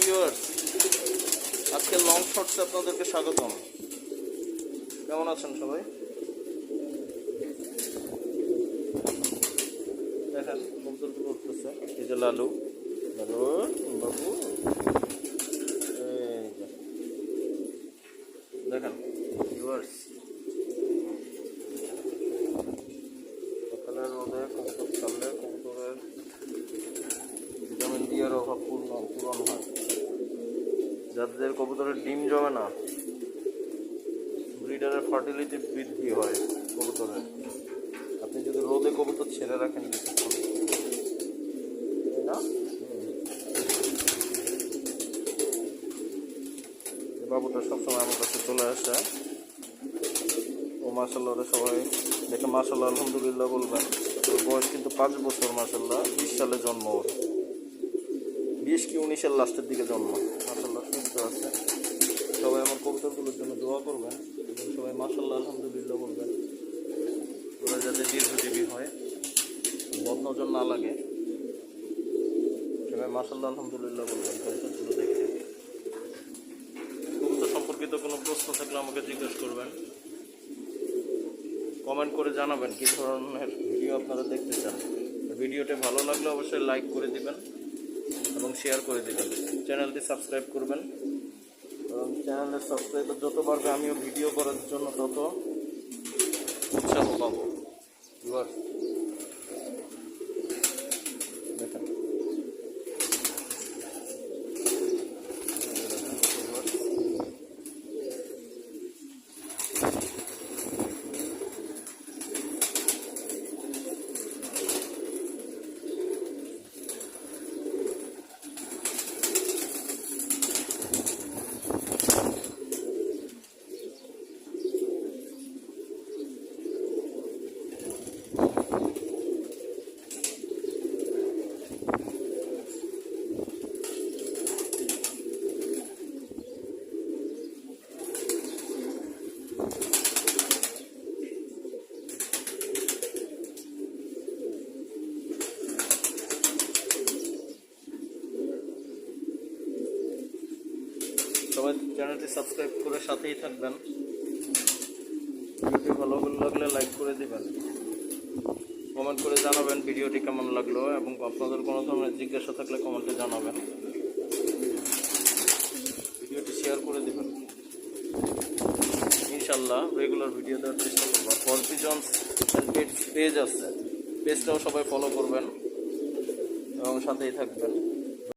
Viewers, আজকে long শর্টসে আপনাদেরকে স্বাগতম। কেমন আছেন সবাই? দেখেন কবুতরগুলো উঠতেছে। এই যে লালু লালু বাবু, এই যে দেখেন ভিউয়ার্স, সকালের রোদে কবুতর ছাড়লে কবুতরের ভিটামিন ডি এর অভাব পূরণ হয়। যাদের কবুতরের ডিম জমে না, ব্রিডারের ফার্টিলিটি বৃদ্ধি হয় কবুতরের। আপনি যদি রোদে কবুতর ছেড়ে রাখেন কিছুক্ষণ, তাই না? এই বাবুটা সবসময় আমার কাছে চলে আসে। ও মাশাআল্লাহ, সবাই দেখে মাশাআল্লাহ আলহামদুলিল্লাহ বলবেন। ওর বয়স কিন্তু 5 বছর মাশাআল্লাহ। 20 সালে জন্ম ওর, 20 কি 19-এর লাস্টের দিকে জন্ম। মাশাআল্লাহ সুস্থ আছে। সবাই আমার কবুতরগুলোর জন্য দোয়া করবেন এবং সবাই মাশাআল্লাহ আলহামদুলিল্লাহ বলবেন। ওরা যাতে দীর্ঘজীবী হয়, বদনজর না লাগে, সবাই মাশাআল্লাহ আলহামদুলিল্লাহ বলবেন কবুতরগুলো দেখে। কবুতর সম্পর্কিত কোনো প্রশ্ন থাকলে আমাকে জিজ্ঞেস করবেন, কমেন্ট করে জানাবেন কী ধরনের ভিডিও আপনারা দেখতে চান। ভিডিওটি ভালো লাগলে অবশ্যই লাইক করে দিবেন এবং শেয়ার করে দিবেন। চ্যানেলটি সাবস্ক্রাইব করবেন এবং চ্যানেলের সাবস্ক্রাইবার যত বাড়বে আমিও ভিডিও করার জন্য তত উৎসাহ পাবো। দেখেন সবাই চ্যানেলটি সাবস্ক্রাইব করে সাথেই থাকবেন। ভিডিওটি ভালো লাগলে লাইক করে দিবেন, কমেন্ট করে জানাবেন ভিডিওটি কেমন লাগলো এবং আপনাদের কোনো ধরনের জিজ্ঞাসা থাকলে কমেন্টে জানাবেন। ভিডিওটি শেয়ার করে দিবেন। ইনশাল্লাহ রেগুলার ভিডিও দেওয়ার চেষ্টা করবো। For pigeons and pets page আছে, পেজটাও সবাই ফলো করবেন এবং সাথেই থাকবেন।